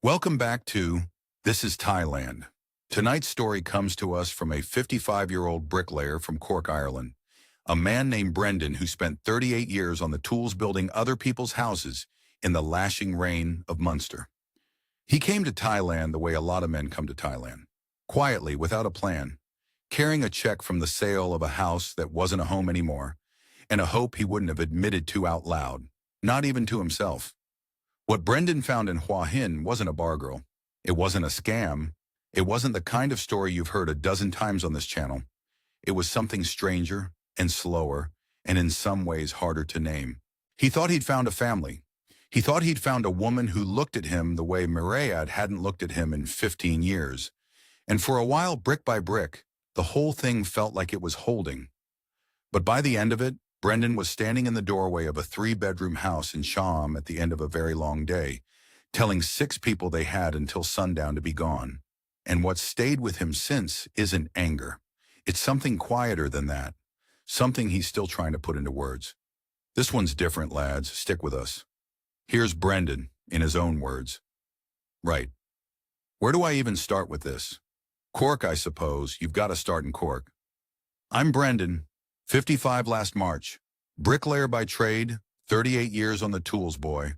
Welcome back to This is Thailand. Tonight's story comes to us from a 55-year-old bricklayer from Cork, Ireland, a man named Brendan who spent 38 years on the tools building other people's houses in the lashing rain of Munster. He came to Thailand the way a lot of men come to Thailand, quietly, without a plan, carrying a check from the sale of a house that wasn't a home anymore, and a hope he wouldn't have admitted to out loud, not even to himself. What Brendan found in Hua Hin wasn't a bar girl. It wasn't a scam. It wasn't the kind of story you've heard a dozen times on this channel. It was something stranger and slower and in some ways harder to name. He thought he'd found a family. He thought he'd found a woman who looked at him the way Myriad hadn't looked at him in 15 years. And for a while, brick by brick, the whole thing felt like it was holding. But by the end of it, Brendan was standing in the doorway of a 3-bedroom house in Sham at the end of a very long day, telling 6 people they had until sundown to be gone. And what stayed with him since isn't anger. It's something quieter than that, something he's still trying to put into words. This one's different, lads. Stick with us. Here's Brendan, in his own words. Right. Where do I even start with this? Cork, I suppose. You've got to start in Cork. I'm Brendan, 55 last March. Bricklayer by trade, 38 years on the tools, boy.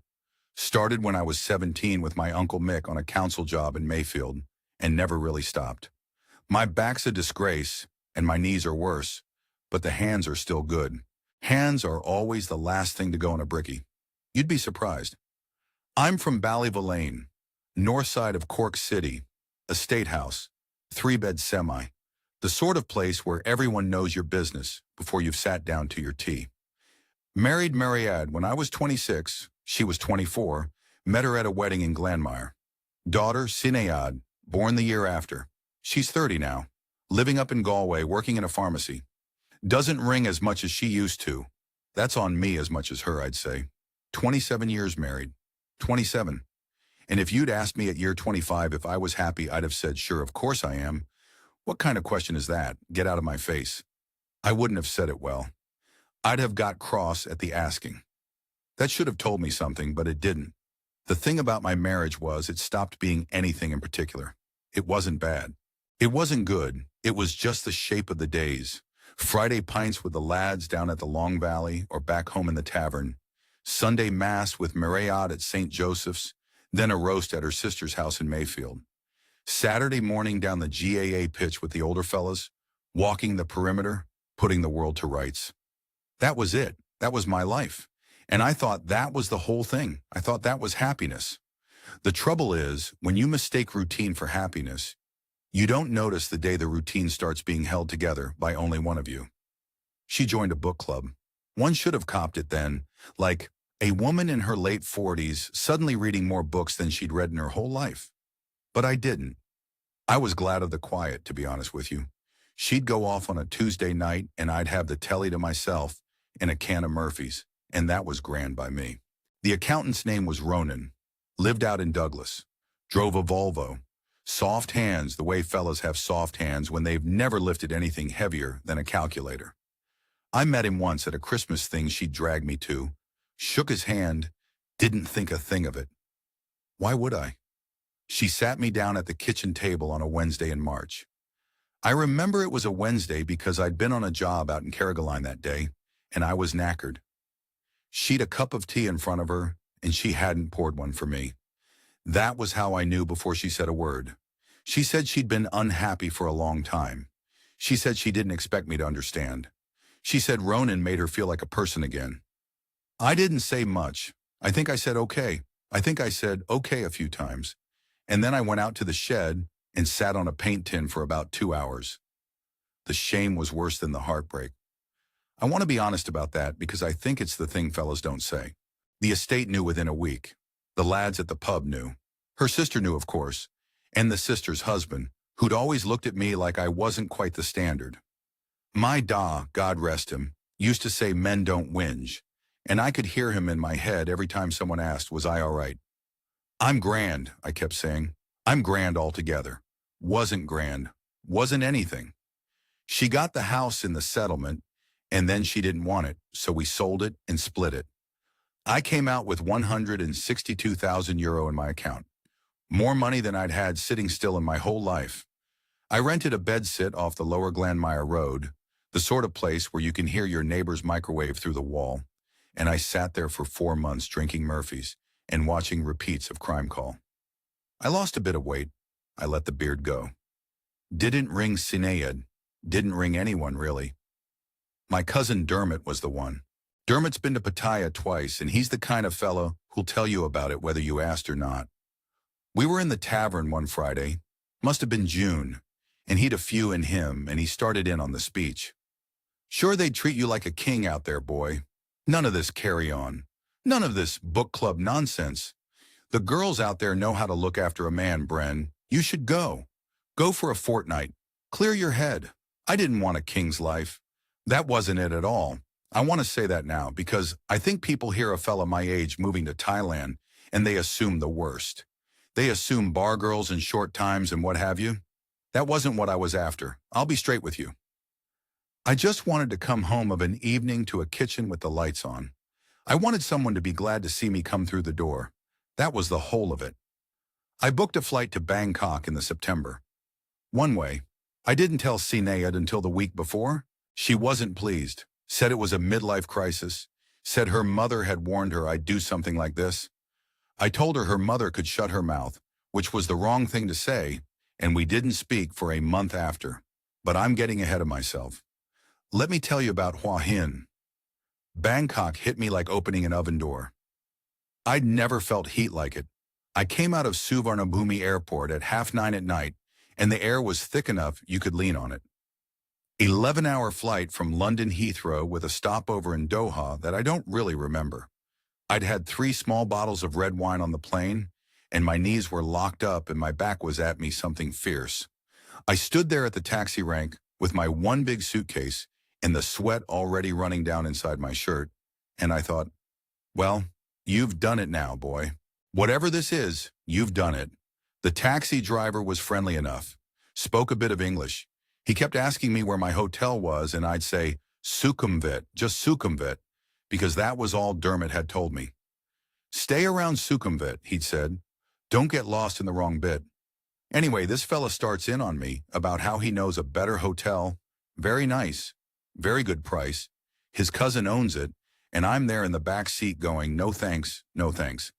Started when I was 17 with my Uncle Mick on a council job in Mayfield, and never really stopped. My back's a disgrace, and my knees are worse, but the hands are still good. Hands are always the last thing to go on a brickie. You'd be surprised. I'm from Ballyvolane, north side of Cork City, a state house, 3-bed semi, the sort of place where everyone knows your business before you've sat down to your tea. Married Myriad when I was 26, she was 24, met her at a wedding in Glanmire. Daughter, Sinead, born the year after. She's 30 now, living up in Galway, working in a pharmacy. Doesn't ring as much as she used to. That's on me as much as her, I'd say. 27 years married. 27. And if you'd asked me at year 25 if I was happy, I'd have said, sure, of course I am. What kind of question is that? Get out of my face. I wouldn't have said it well. I'd have got cross at the asking. That should have told me something, but it didn't. The thing about my marriage was it stopped being anything in particular. It wasn't bad. It wasn't good. It was just the shape of the days. Friday pints with the lads down at the Long Valley or back home in the tavern. Sunday mass with Myriad at St. Joseph's, then a roast at her sister's house in Mayfield. Saturday morning down the GAA pitch with the older fellas, walking the perimeter, putting the world to rights. That was it. That was my life. And I thought that was the whole thing. I thought that was happiness. The trouble is, when you mistake routine for happiness, you don't notice the day the routine starts being held together by only one of you. She joined a book club. One should have copped it then, like a woman in her late 40s suddenly reading more books than she'd read in her whole life. But I didn't. I was glad of the quiet, to be honest with you. She'd go off on a Tuesday night and I'd have the telly to myself and a can of Murphy's, and that was grand by me. The accountant's name was Ronan, lived out in Douglas, drove a Volvo. Soft hands, the way fellas have soft hands when they've never lifted anything heavier than a calculator. I met him once at a Christmas thing she'd dragged me to, shook his hand, didn't think a thing of it. Why would I? She sat me down at the kitchen table on a Wednesday in March. I remember it was a Wednesday because I'd been on a job out in Carrigaline that day, and I was knackered. She'd a cup of tea in front of her, and she hadn't poured one for me. That was how I knew before she said a word. She said she'd been unhappy for a long time. She said she didn't expect me to understand. She said Ronan made her feel like a person again. I didn't say much. I think I said okay. I think I said okay a few times. And then I went out to the shed and sat on a paint tin for about 2 hours. The shame was worse than the heartbreak. I want to be honest about that because I think it's the thing fellas don't say. The estate knew within a week. The lads at the pub knew. Her sister knew, of course, and the sister's husband, who'd always looked at me like I wasn't quite the standard. My da, God rest him, used to say men don't whinge, and I could hear him in my head every time someone asked, was I all right? I'm grand, I kept saying. I'm grand altogether. Wasn't grand. Wasn't anything. She got the house in the settlement, and then she didn't want it, so we sold it and split it. I came out with €162,000 in my account. More money than I'd had sitting still in my whole life. I rented a bedsit off the Lower Glanmire Road, the sort of place where you can hear your neighbor's microwave through the wall, and I sat there for 4 months drinking Murphy's and watching repeats of Crime Call. I lost a bit of weight. I let the beard go. Didn't ring Sinead. Didn't ring anyone, really. My cousin Dermot was the one. Dermot's been to Pattaya twice, and he's the kind of fellow who'll tell you about it whether you asked or not. We were in the tavern one Friday, must have been June, and he'd a few in him, and he started in on the speech. Sure, they'd treat you like a king out there, boy. None of this carry-on. None of this book club nonsense. The girls out there know how to look after a man, Bren. You should go. Go for a fortnight. Clear your head. I didn't want a king's life. That wasn't it at all. I want to say that now because I think people hear a fella my age moving to Thailand and they assume the worst. They assume bar girls and short times and what have you. That wasn't what I was after. I'll be straight with you. I just wanted to come home of an evening to a kitchen with the lights on. I wanted someone to be glad to see me come through the door. That was the whole of it. I booked a flight to Bangkok in the September. One way. I didn't tell Sinead until the week before. She wasn't pleased, said it was a midlife crisis, said her mother had warned her I'd do something like this. I told her mother could shut her mouth, which was the wrong thing to say, and we didn't speak for a month after. But I'm getting ahead of myself. Let me tell you about Hua Hin. Bangkok hit me like opening an oven door. I'd never felt heat like it. I came out of Suvarnabhumi Airport at 9:30 at night, and the air was thick enough you could lean on it. 11-hour flight from London Heathrow with a stopover in Doha that I don't really remember. I'd had 3 small bottles of red wine on the plane, and my knees were locked up and my back was at me something fierce. I stood there at the taxi rank with my one big suitcase and the sweat already running down inside my shirt, and I thought, well, you've done it now, boy. Whatever this is, you've done it. The taxi driver was friendly enough, spoke a bit of English. He kept asking me where my hotel was, and I'd say, Sukhumvit, just Sukhumvit, because that was all Dermot had told me. Stay around Sukhumvit, he'd said. Don't get lost in the wrong bit. Anyway, this fella starts in on me about how he knows a better hotel, very nice, very good price. His cousin owns it, and I'm there in the back seat going, no thanks, no thanks.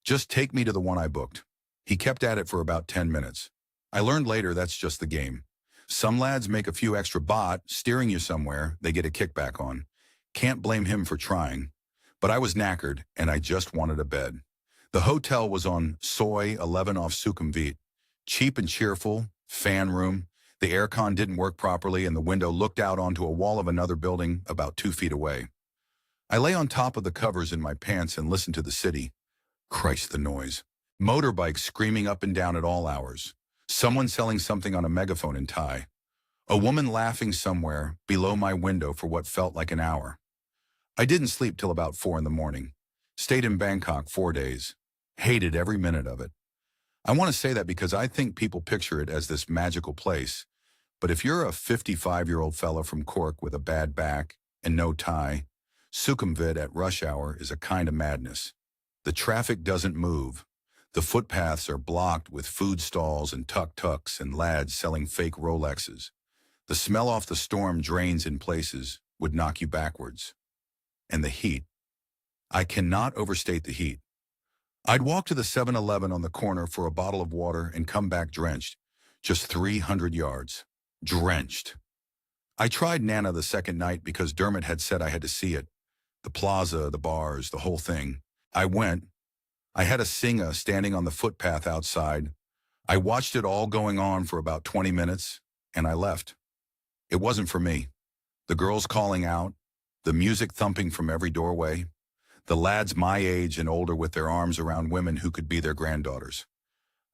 Just take me to the one I booked. He kept at it for about 10 minutes. I learned later that's just the game. Some lads make a few extra baht, steering you somewhere they get a kickback on. Can't blame him for trying. But I was knackered, and I just wanted a bed. The hotel was on Soi 11 off Sukhumvit. Cheap and cheerful, fan room. The aircon didn't work properly, and the window looked out onto a wall of another building about 2 feet away. I lay on top of the covers in my pants and listened to the city. Christ, the noise. Motorbikes screaming up and down at all hours. Someone selling something on a megaphone in Thai. A woman laughing somewhere below my window for what felt like an hour. I didn't sleep till about 4 in the morning. Stayed in Bangkok 4 days. Hated every minute of it. I want to say that because I think people picture it as this magical place. But if you're a 55-year-old fella from Cork with a bad back and no Thai, Sukhumvit at rush hour is a kind of madness. The traffic doesn't move. The footpaths are blocked with food stalls and tuk-tuks and lads selling fake Rolexes. The smell off the storm drains in places would knock you backwards. And the heat. I cannot overstate the heat. I'd walk to the 7-Eleven on the corner for a bottle of water and come back drenched. Just 300 yards. Drenched. I tried Nana the second night because Dermot had said I had to see it. The plaza, the bars, the whole thing. I went. I had a singa standing on the footpath outside. I watched it all going on for about 20 minutes, and I left. It wasn't for me. The girls calling out, the music thumping from every doorway, the lads my age and older with their arms around women who could be their granddaughters.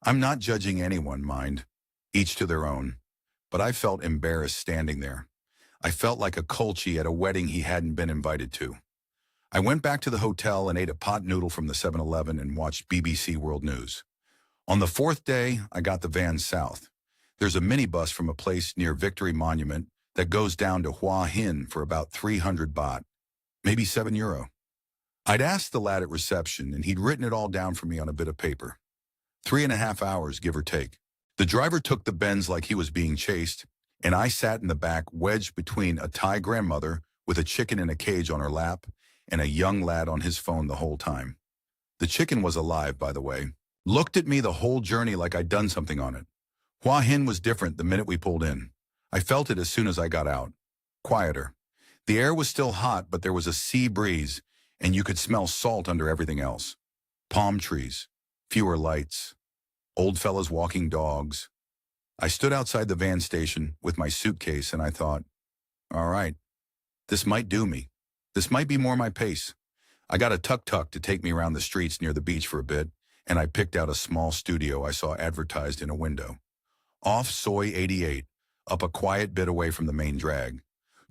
I'm not judging anyone, mind, each to their own, but I felt embarrassed standing there. I felt like a Colchi at a wedding he hadn't been invited to. I went back to the hotel and ate a pot noodle from the 7-Eleven and watched BBC World News. On the 4th day, I got the van south. There's a minibus from a place near Victory Monument that goes down to Hua Hin for about 300 baht, maybe €7. I'd asked the lad at reception, and he'd written it all down for me on a bit of paper. 3.5 hours, give or take. The driver took the bends like he was being chased, and I sat in the back wedged between a Thai grandmother with a chicken in a cage on her lap and a young lad on his phone the whole time. The chicken was alive, by the way. Looked at me the whole journey like I'd done something on it. Hua Hin was different the minute we pulled in. I felt it as soon as I got out. Quieter. The air was still hot, but there was a sea breeze, and you could smell salt under everything else. Palm trees. Fewer lights. Old fellas walking dogs. I stood outside the van station with my suitcase, and I thought, all right, this might do me. This might be more my pace. I got a tuk-tuk to take me around the streets near the beach for a bit, and I picked out a small studio I saw advertised in a window. Off Soi 88, up a quiet bit away from the main drag.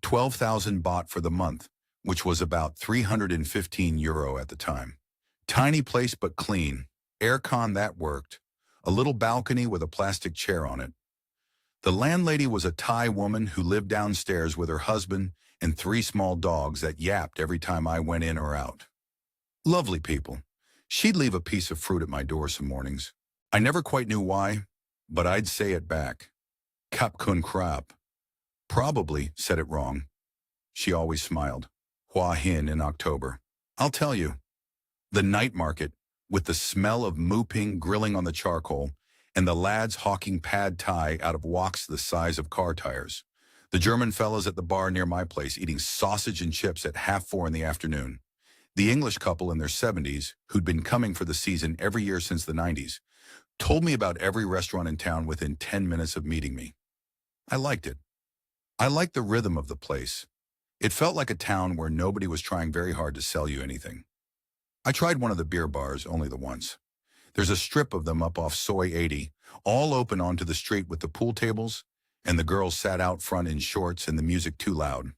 12,000 baht for the month, which was about €315 at the time. Tiny place but clean. Aircon that worked. A little balcony with a plastic chair on it. The landlady was a Thai woman who lived downstairs with her husband and 3 small dogs that yapped every time I went in or out. Lovely people. She'd leave a piece of fruit at my door some mornings. I never quite knew why, but I'd say it back. Kap kun krap. Probably said it wrong. She always smiled. Hua Hin in October. I'll tell you. The night market, with the smell of moo ping grilling on the charcoal, and the lads hawking pad thai out of woks the size of car tires. The German fellas at the bar near my place eating sausage and chips at 3:30 in the afternoon. The English couple in their 70s, who'd been coming for the season every year since the 90s, told me about every restaurant in town within 10 minutes of meeting me. I liked it. I liked the rhythm of the place. It felt like a town where nobody was trying very hard to sell you anything. I tried one of the beer bars only the once. There's a strip of them up off Soi 80, all open onto the street with the pool tables, and the girls sat out front in shorts and the music too loud.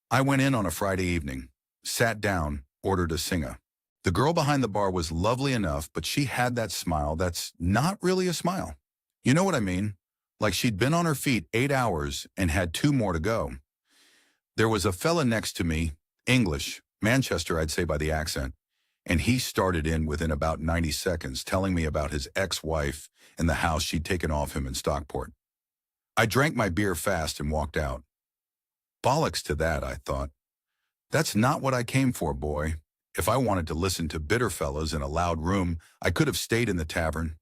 I went in on a Friday evening, sat down, ordered a singa. The girl behind the bar was lovely enough, but she had that smile that's not really a smile. You know what I mean? Like she'd been on her feet 8 hours and had 2 more to go. There was a fella next to me, English, Manchester I'd say by the accent, and he started in within about 90 seconds telling me about his ex-wife and the house she'd taken off him in Stockport. I drank my beer fast and walked out. Bollocks to that, I thought. That's not what I came for, boy. If I wanted to listen to bitter fellas in a loud room, I could have stayed in the tavern.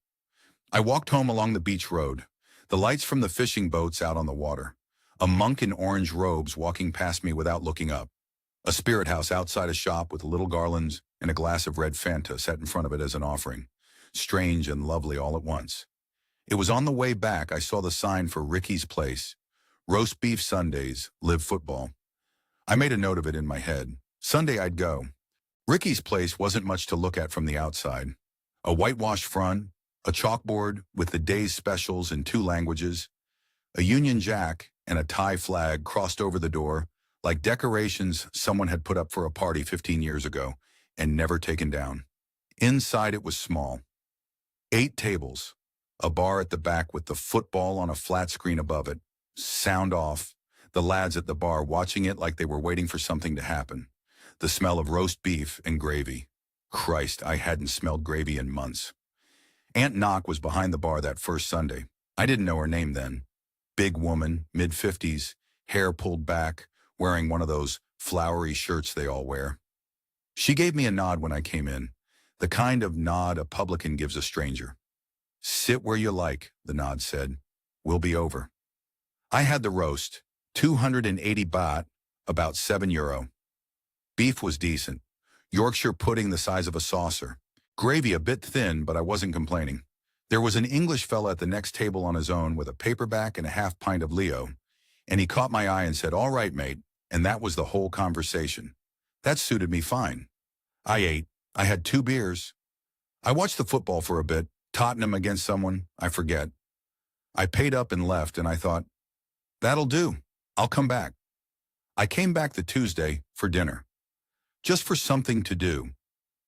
I walked home along the beach road, the lights from the fishing boats out on the water, a monk in orange robes walking past me without looking up, a spirit house outside a shop with little garlands and a glass of red Fanta set in front of it as an offering, strange and lovely all at once. It was on the way back I saw the sign for Ricky's Place, roast beef Sundays, live football. I made a note of it in my head. Sunday I'd go. Ricky's Place wasn't much to look at from the outside. A whitewashed front, a chalkboard with the day's specials in 2 languages, a Union Jack and a Thai flag crossed over the door like decorations someone had put up for a party 15 years ago and never taken down. Inside it was small. 8 tables, a bar at the back with the football on a flat screen above it, sound off, the lads at the bar watching it like they were waiting for something to happen. The smell of roast beef and gravy. Christ, I hadn't smelled gravy in months. Aunt Knock was behind the bar that first Sunday. I didn't know her name then. Big woman, mid-50s, hair pulled back, wearing one of those flowery shirts they all wear. She gave me a nod when I came in, the kind of nod a publican gives a stranger. Sit where you like, the nod said. We'll be over. I had the roast, 280 baht, about €7. Beef was decent. Yorkshire pudding the size of a saucer. Gravy a bit thin, but I wasn't complaining. There was an English fella at the next table on his own with a paperback and a half pint of Leo, and he caught my eye and said, "All right, mate," and that was the whole conversation. That suited me fine. I ate. I had 2 beers. I watched the football for a bit, Tottenham against someone, I forget. I paid up and left, and I thought, that'll do. I'll come back. I came back the Tuesday for dinner. Just for something to do.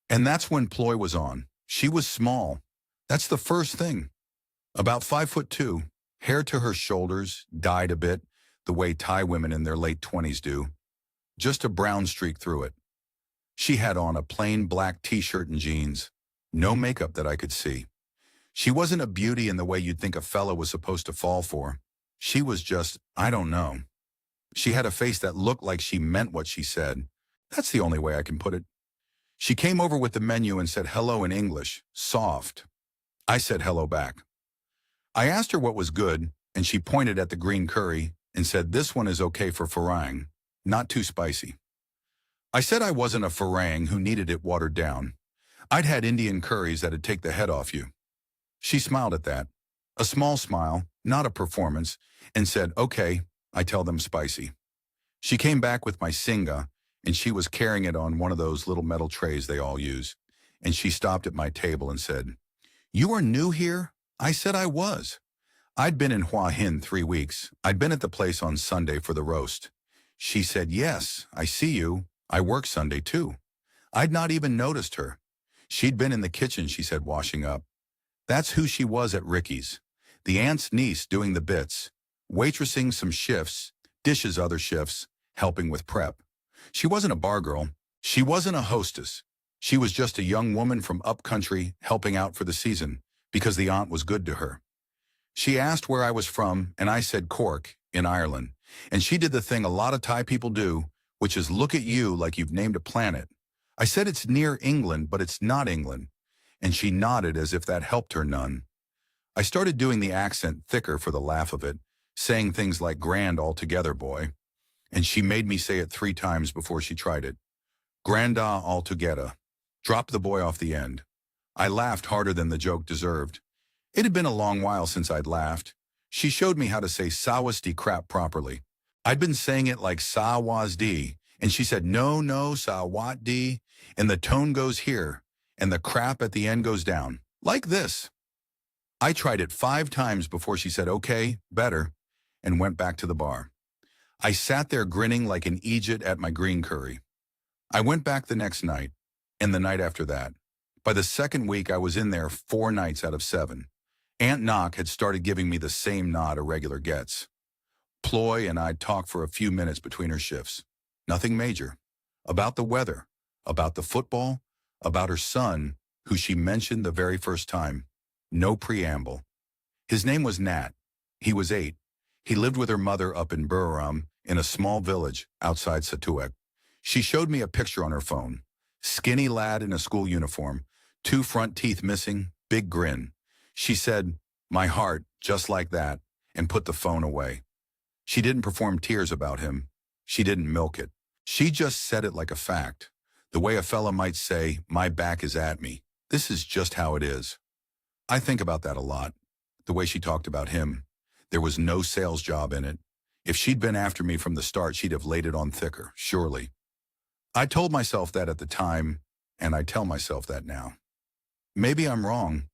And that's when Ploy was on. She was small. That's the first thing. About 5'2", hair to her shoulders, dyed a bit, the way Thai women in their late 20s do. Just a brown streak through it. She had on a plain black t-shirt and jeans. No makeup that I could see. She wasn't a beauty in the way you'd think a fella was supposed to fall for. She was just, I don't know. She had a face that looked like she meant what she said. That's the only way I can put it. She came over with the menu and said hello in English, soft. I said hello back. I asked her what was good, and she pointed at the green curry and said this one is okay for farang, not too spicy. I said I wasn't a farang who needed it watered down. I'd had Indian curries that'd take the head off you. She smiled at that, a small smile, not a performance, and said, okay, I tell them spicy. She came back with my singa, and she was carrying it on one of those little metal trays they all use, and she stopped at my table and said, "You are new here?" I said I was. I'd been in Hua Hin 3 weeks. I'd been at the place on Sunday for the roast. She said, "Yes, I see you. I work Sunday too." I'd not even noticed her. She'd been in the kitchen, she said, washing up. That's who she was at Ricky's. The aunt's niece doing the bits, waitressing some shifts, dishes other shifts, helping with prep. She wasn't a bar girl. She wasn't a hostess. She was just a young woman from upcountry helping out for the season because the aunt was good to her. She asked where I was from, and I said Cork, in Ireland. And she did the thing a lot of Thai people do, which is look at you like you've named a planet. I said it's near England, but it's not England. And she nodded as if that helped her none. I started doing the accent thicker for the laugh of it, saying things like grand altogether, boy. And she made me say it 3 times before she tried it. Granda altogether. Drop the boy off the end. I laughed harder than the joke deserved. It had been a long while since I'd laughed. She showed me how to say sawasdi crap properly. I'd been saying it like sawasdi, and she said, no, sawatdi, and the tone goes here, and the crap at the end goes down, like this. I tried it 5 times before she said, okay, better, and went back to the bar. I sat there grinning like an Egypt at my green curry. I went back the next night, and the night after that. By the 2nd week, I was in there 4 nights out of 7. Aunt Knock had started giving me the same nod a regular gets. Ploy and I'd talk for a few minutes between her shifts. Nothing major. About the weather, about the football, about her son, who she mentioned the very first time. No preamble. His name was Nat. He was 8. He lived with her mother up in Buriram, in a small village outside Satuek. She showed me a picture on her phone. Skinny lad in a school uniform, 2 front teeth missing, big grin. She said, my heart, just like that, and put the phone away. She didn't perform tears about him. She didn't milk it. She just said it like a fact. The way a fella might say, my back is at me. This is just how it is. I think about that a lot. The way she talked about him. There was no sales job in it. If she'd been after me from the start, she'd have laid it on thicker, surely. I told myself that at the time, and I tell myself that now. Maybe I'm wrong.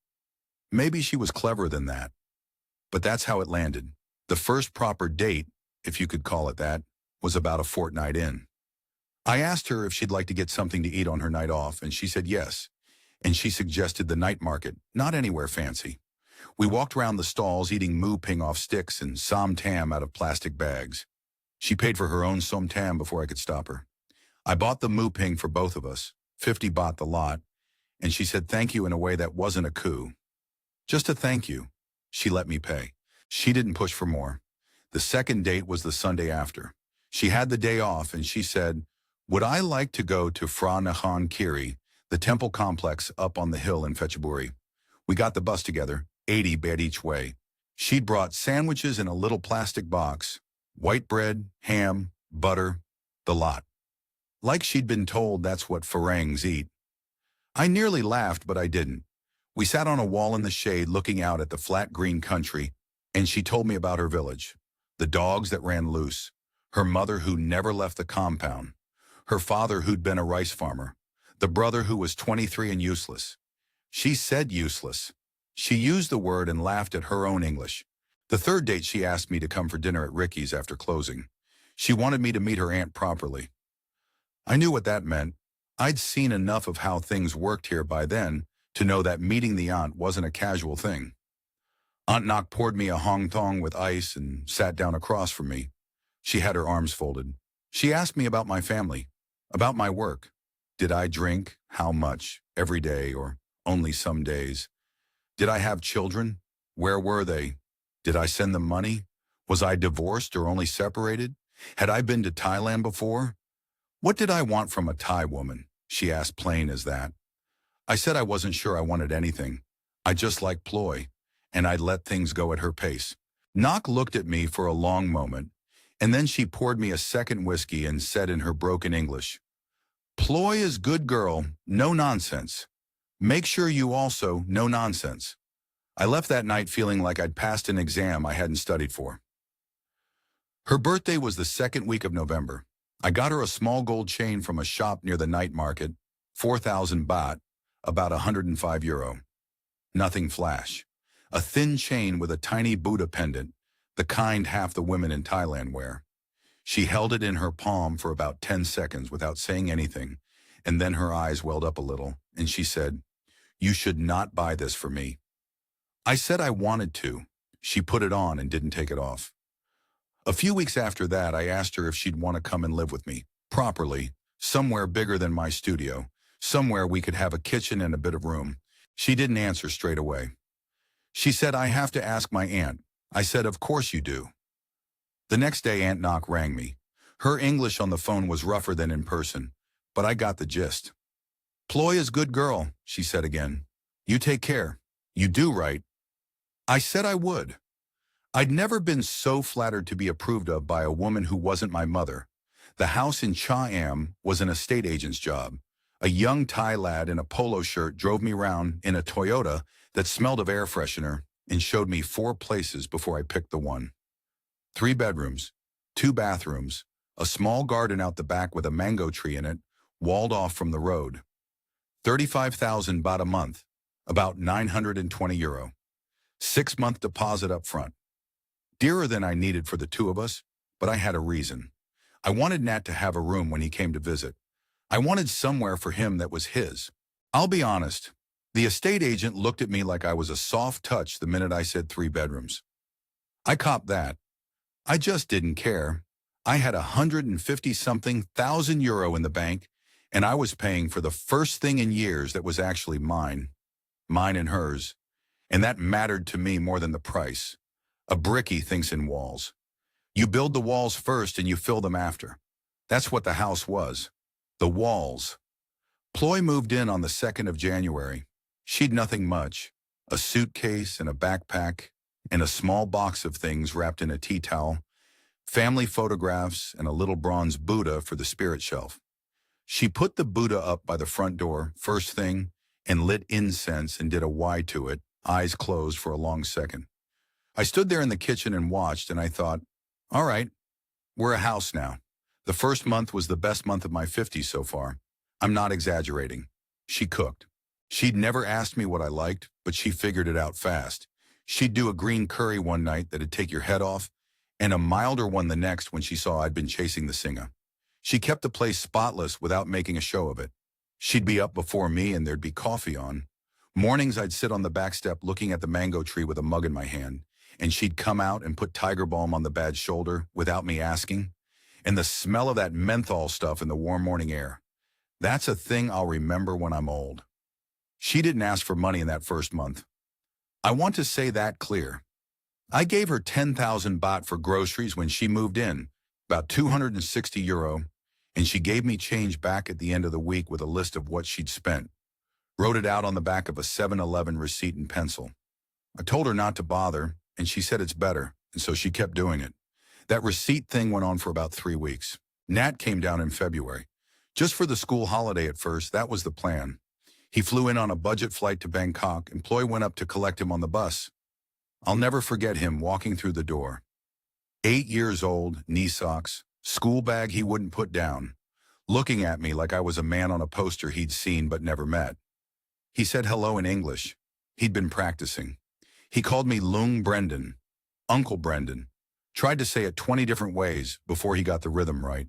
Maybe she was cleverer than that. But that's how it landed. The first proper date, if you could call it that, was about a fortnight in. I asked her if she'd like to get something to eat on her night off, and she said yes. And she suggested the night market, not anywhere fancy. We walked around the stalls eating moo ping off sticks and som tam out of plastic bags. She paid for her own som tam before I could stop her. I bought the moo ping for both of us, 50 baht the lot, and she said thank you in a way that wasn't a coup. Just a thank you. She let me pay. She didn't push for more. The second date was the Sunday after. She had the day off and she said, would I like to go to Phra Nakhon Kiri, the temple complex up on the hill in Phetchaburi? We got the bus together, 80 baht each way. She'd brought sandwiches in a little plastic box, white bread, ham, butter, the lot. Like she'd been told that's what Farangs eat. I nearly laughed, but I didn't. We sat on a wall in the shade looking out at the flat green country, and she told me about her village, the dogs that ran loose, her mother who never left the compound, her father who'd been a rice farmer, the brother who was 23 and useless. She said useless. She used the word and laughed at her own English. The third date she asked me to come for dinner at Ricky's after closing. She wanted me to meet her aunt properly. I knew what that meant. I'd seen enough of how things worked here by then to know that meeting the aunt wasn't a casual thing. Aunt Nok poured me a hong thong with ice and sat down across from me. She had her arms folded. She asked me about my family, about my work. Did I drink? How much? Every day or only some days? Did I have children? Where were they? Did I send them money? Was I divorced or only separated? Had I been to Thailand before? What did I want from a Thai woman? She asked plain as that. I said I wasn't sure I wanted anything. I just liked Ploy, and I'd let things go at her pace. Nok looked at me for a long moment, and then she poured me a second whiskey and said in her broken English, Ploy is good girl, no nonsense. Make sure you also no nonsense. I left that night feeling like I'd passed an exam I hadn't studied for. Her birthday was the second week of November. I got her a small gold chain from a shop near the night market, 4,000 baht, about €105. Nothing flash. A thin chain with a tiny Buddha pendant, the kind half the women in Thailand wear. She held it in her palm for about 10 seconds without saying anything, and then her eyes welled up a little, and she said, You should not buy this for me. I said I wanted to. She put it on and didn't take it off. A few weeks after that, I asked her if she'd want to come and live with me, properly, somewhere bigger than my studio, somewhere we could have a kitchen and a bit of room. She didn't answer straight away. She said, I have to ask my aunt. I said, of course you do. The next day, Aunt Nok rang me. Her English on the phone was rougher than in person, but I got the gist. Ploy is good girl, she said again. You take care. You do right. I said I would. I'd never been so flattered to be approved of by a woman who wasn't my mother. The house in Cha Am was an estate agent's job. A young Thai lad in a polo shirt drove me round in a Toyota that smelled of air freshener and showed me 4 places before I picked the one. 3 bedrooms, 2 bathrooms, a small garden out the back with a mango tree in it, walled off from the road. 35,000 baht a month, about €920. 6-month deposit up front. Dearer than I needed for the 2 of us, but I had a reason. I wanted Nat to have a room when he came to visit. I wanted somewhere for him that was his. I'll be honest, the estate agent looked at me like I was a soft touch the minute I said 3 bedrooms. I copped that. I just didn't care. I had €150-something thousand in the bank, and I was paying for the first thing in years that was actually mine and hers, and that mattered to me more than the price. A brickie thinks in walls. You build the walls first and you fill them after. That's what the house was. The walls. Ploy moved in on the 2nd of January. She'd nothing much. A suitcase and a backpack and a small box of things wrapped in a tea towel, family photographs and a little bronze Buddha for the spirit shelf. She put the Buddha up by the front door, first thing, and lit incense and did a Y to it, eyes closed for a long second. I stood there in the kitchen and watched, and I thought, all right, we're a house now. The first month was the best month of my 50s so far. I'm not exaggerating. She cooked. She'd never asked me what I liked, but she figured it out fast. She'd do a green curry one night that'd take your head off, and a milder one the next when she saw I'd been chasing the singer. She kept the place spotless without making a show of it. She'd be up before me and there'd be coffee on. Mornings I'd sit on the back step looking at the mango tree with a mug in my hand, and she'd come out and put tiger balm on the bad's shoulder without me asking, and the smell of that menthol stuff in the warm morning air. That's a thing I'll remember when I'm old. She didn't ask for money in that first month. I want to say that clear. I gave her 10,000 baht for groceries when she moved in, about €260, and she gave me change back at the end of the week with a list of what she'd spent. Wrote it out on the back of a 7-Eleven receipt in pencil. I told her not to bother, and she said it's better, and so she kept doing it. That receipt thing went on for about 3 weeks. Nat came down in February. Just for the school holiday at first, that was the plan. He flew in on a budget flight to Bangkok, and Ploy went up to collect him on the bus. I'll never forget him walking through the door. 8 years old, knee socks, school bag he wouldn't put down, looking at me like I was a man on a poster he'd seen but never met. He said hello in English. He'd been practicing. He called me Lung Brendan, Uncle Brendan. Tried to say it 20 different ways before he got the rhythm right.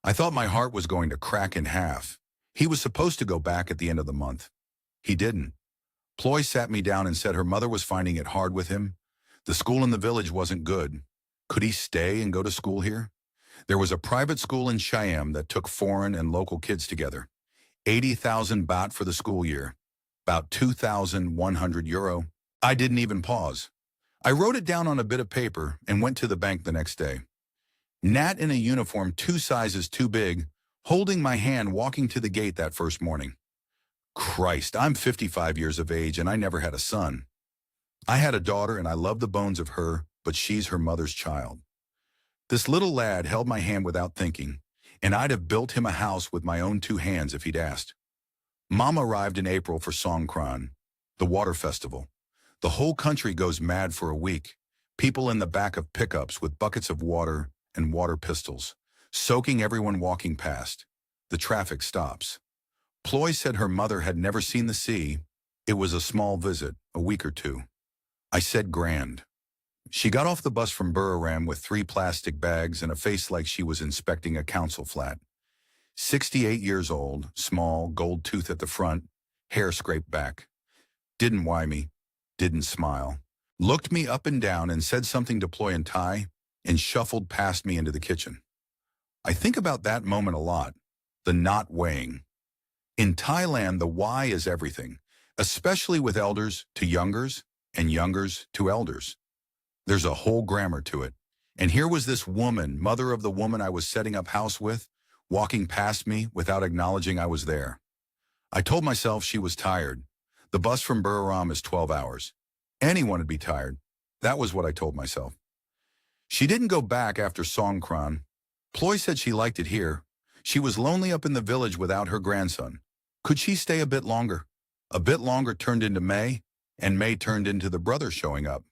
I thought my heart was going to crack in half. He was supposed to go back at the end of the month. He didn't. Ploy sat me down and said her mother was finding it hard with him. The school in the village wasn't good. Could he stay and go to school here? There was a private school in Siam that took foreign and local kids together. 80,000 baht for the school year. About 2,100 euro. I didn't even pause. I wrote it down on a bit of paper and went to the bank the next day. Nat in a uniform 2 sizes too big, holding my hand walking to the gate that first morning. Christ, I'm 55 years of age and I never had a son. I had a daughter and I love the bones of her, but she's her mother's child. This little lad held my hand without thinking, and I'd have built him a house with my own 2 hands if he'd asked. Mom arrived in April for Songkran, the water festival. The whole country goes mad for a week. People in the back of pickups with buckets of water and water pistols, soaking everyone walking past. The traffic stops. Ploy said her mother had never seen the sea. It was a small visit, a week or 2. I said grand. She got off the bus from Buriram with 3 plastic bags and a face like she was inspecting a council flat. 68 years old, small, gold tooth at the front, hair scraped back. Didn't why me, didn't smile. Looked me up and down and said something to Ploy in Thai and shuffled past me into the kitchen. I think about that moment a lot, the not weighing. In Thailand, the why is everything, especially with elders to youngers and youngers to elders. There's a whole grammar to it. And here was this woman, mother of the woman I was setting up house with, walking past me without acknowledging I was there. I told myself she was tired. The bus from Buriram is 12 hours. Anyone would be tired. That was what I told myself. She didn't go back after Songkran. Ploy said she liked it here. She was lonely up in the village without her grandson. Could she stay a bit longer? A bit longer turned into May, and May turned into the brother showing up.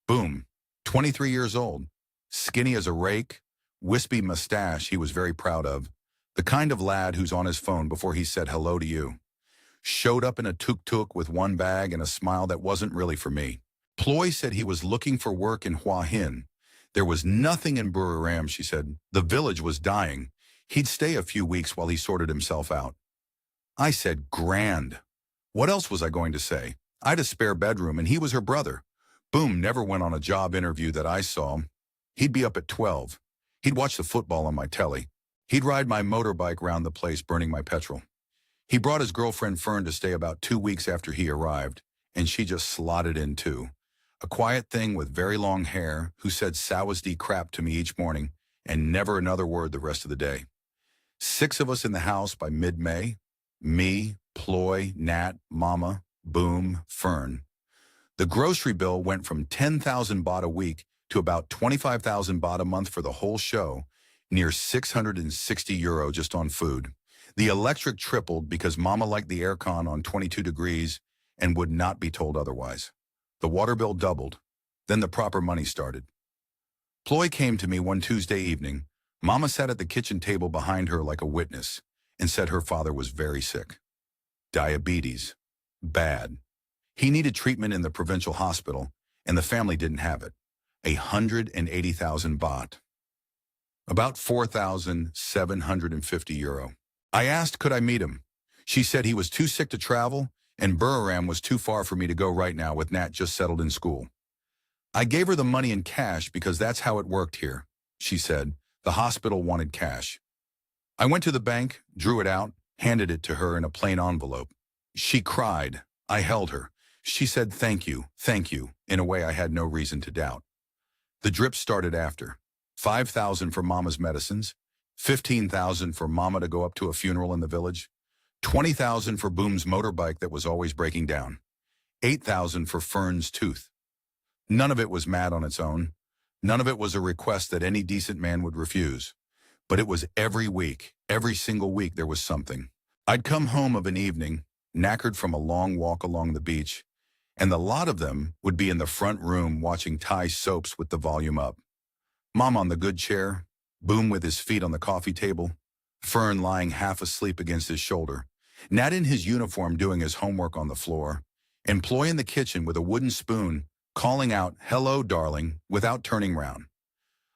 Boom, 23 years old, skinny as a rake, wispy mustache he was very proud of, the kind of lad who's on his phone before he said hello to you. Showed up in a tuk-tuk with 1 bag and a smile that wasn't really for me. Ploy said he was looking for work in Hua Hin. There was nothing in Buriram, she said. The village was dying. He'd stay a few weeks while he sorted himself out. I said, grand. What else was I going to say? I'd a spare bedroom and he was her brother. Boom never went on a job interview that I saw. He'd be up at 12. He'd watch the football on my telly. He'd ride my motorbike round the place burning my petrol. He brought his girlfriend Fern to stay about 2 weeks after he arrived, and she just slotted in too. A quiet thing with very long hair who said Sawadee crap to me each morning and never another word the rest of the day. 6 of us in the house by mid-May. Me, Ploy, Nat, Mama, Boom, Fern. The grocery bill went from 10,000 baht a week to about 25,000 baht a month for the whole show, near 660 euro just on food. The electric tripled because Mama liked the aircon on 22 degrees and would not be told otherwise. The water bill doubled. Then the proper money started. Ploy came to me one Tuesday evening. Mama sat at the kitchen table behind her like a witness and said her father was very sick. Diabetes. Bad. He needed treatment in the provincial hospital, and the family didn't have it. 180,000 baht. About 4,750 euro. I asked could I meet him. She said he was too sick to travel, and Buriram was too far for me to go right now with Nat just settled in school. I gave her the money in cash because that's how it worked here, she said. The hospital wanted cash. I went to the bank, drew it out, handed it to her in a plain envelope. She cried. I held her. She said thank you, in a way I had no reason to doubt. The drip started after. 5,000 for Mama's medicines, 15,000 for Mama to go up to a funeral in the village, 20,000 for Boom's motorbike that was always breaking down, 8,000 for Fern's tooth. None of it was mad on its own. None of it was a request that any decent man would refuse. But it was every week, every single week there was something. I'd come home of an evening, knackered from a long walk along the beach, and the lot of them would be in the front room watching Thai soaps with the volume up. Mom on the good chair, Boom with his feet on the coffee table, Fern lying half asleep against his shoulder, Nat in his uniform doing his homework on the floor, and Ploy in the kitchen with a wooden spoon, calling out, "Hello, darling," without turning round.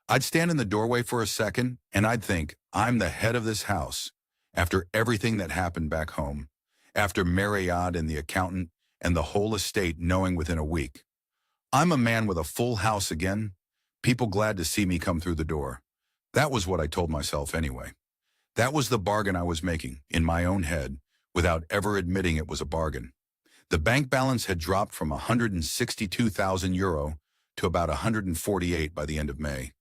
I'd stand in the doorway for a second, and I'd think, I'm the head of this house, after everything that happened back home, after Marriott and the accountant and the whole estate knowing within a week. I'm a man with a full house again, people glad to see me come through the door. That was what I told myself anyway. That was the bargain I was making, in my own head, without ever admitting it was a bargain. The bank balance had dropped from 162,000 euro to about 148 by the end of May.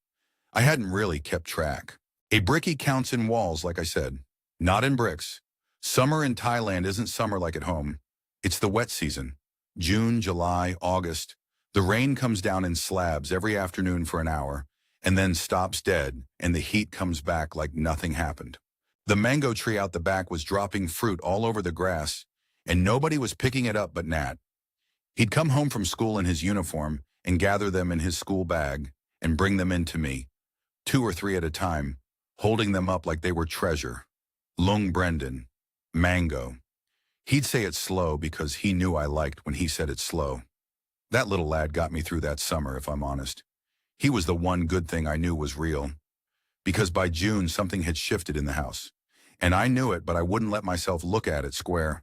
I hadn't really kept track. A brickie counts in walls, like I said, not in bricks. Summer in Thailand isn't summer like at home. It's the wet season. June, July, August. The rain comes down in slabs every afternoon for an hour, and then stops dead, and the heat comes back like nothing happened. The mango tree out the back was dropping fruit all over the grass, and nobody was picking it up but Nat. He'd come home from school in his uniform and gather them in his school bag and bring them in to me, 2 or 3 at a time, holding them up like they were treasure. Lung Brendan. Mango. He'd say it slow because he knew I liked when he said it slow. That little lad got me through that summer, if I'm honest. He was the one good thing I knew was real. Because by June, something had shifted in the house. And I knew it, but I wouldn't let myself look at it square.